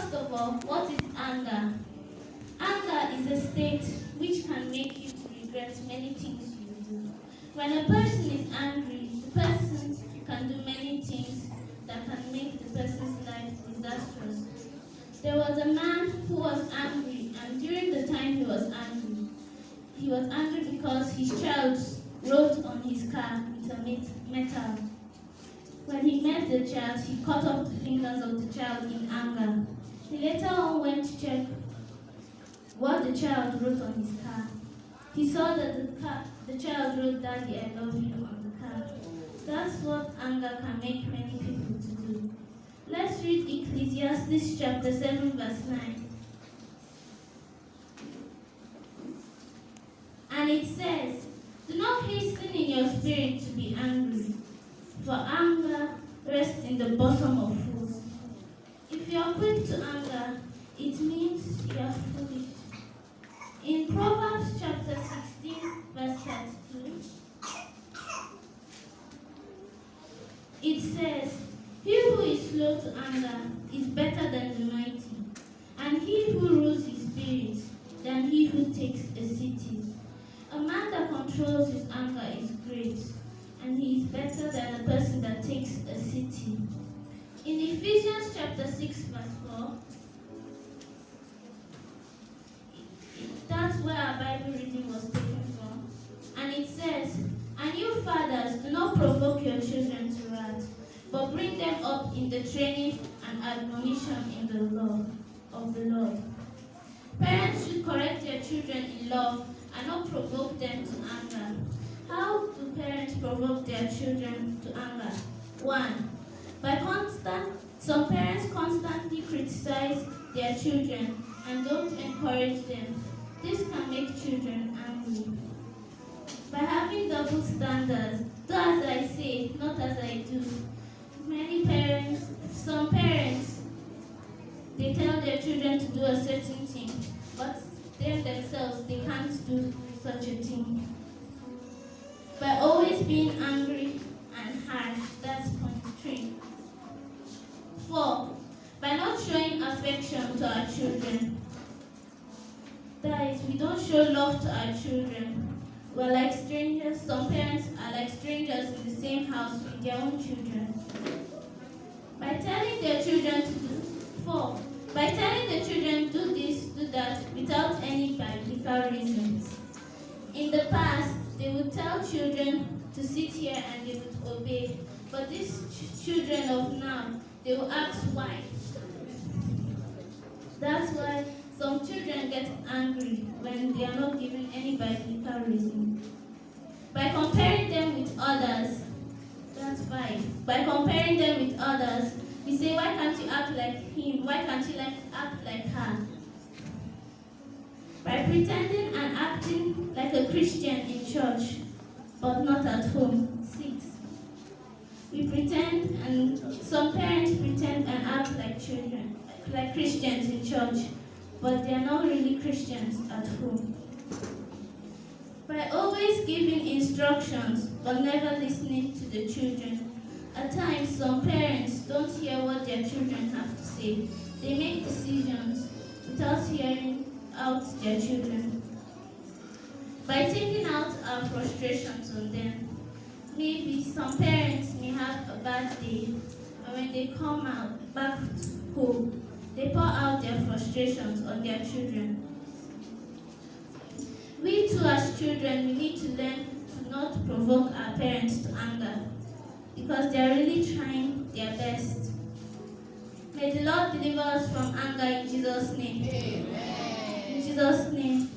First of all, what is anger? Anger is a state which can make you to regret many things you do. When a person is angry, the person can do many things that can make the person's life disastrous. There was a man who was angry, and during the time he was angry because his child wrote on his car with a metal. When he met the child, he cut off the fingers of the child in anger. He later on went to check what the child wrote on his car. He saw that the child wrote, "Daddy, I love you," on the car. That's what anger can make many people to do. Let's read Ecclesiastes chapter 7, verse 9. And it says, "Do not hasten in your spirit to be angry, for anger rests in the bosom of fools." If you are quick to anger, it means you are foolish. In Proverbs chapter 16, verse 32, it says, "He who is slow to anger is better than the mighty, and he who rules his spirit than he who takes a city." A man that controls his anger is great, and he is better than a person that takes a city. In Ephesians chapter 6, verse 4, that's where our Bible reading was taken from. And it says, "And you fathers, do not provoke your children to wrath, but bring them up in the training and admonition in the law of the Lord." Parents should correct their children in love and not provoke them to anger. How do parents provoke their children to anger? 1. Some parents constantly criticize their children and don't encourage them. This can make children angry. By having double standards, do as I say, not as I do. Some parents, they tell their children to do a certain thing, but themselves, they can't do such a thing. By always being angry and harsh, that's point 3. 4. By not showing affection to our children. That is, we don't show love to our children. We're like strangers. Some parents are like strangers in the same house with their own children. By telling their children to do 4. By telling the children do this, do that, without any biblical reasons. In the past, they would tell children to sit here and they would obey. But these children of now, they will ask why. That's why some children get angry when they are not given any biblical reason. By comparing them with others, that's 5. By comparing them with others, we say, "Why can't you act like him? Why can't you act like her?" By pretending and acting like a Christian in church, but not at home. 6. We pretend, and some parents pretend and act like children, like Christians in church, but they are not really Christians at home. By always giving instructions, but never listening to the children. At times, some parents don't hear what their children have to say. They make decisions without hearing out their children. By taking out our frustrations on them. Maybe some parents may have a bad day, and when they come out back home, they pour out their frustrations on their children. We too, as children, we need to learn to not provoke our parents to anger, because they are really trying their best. May the Lord deliver us from anger in Jesus' name. Amen. In Jesus' name.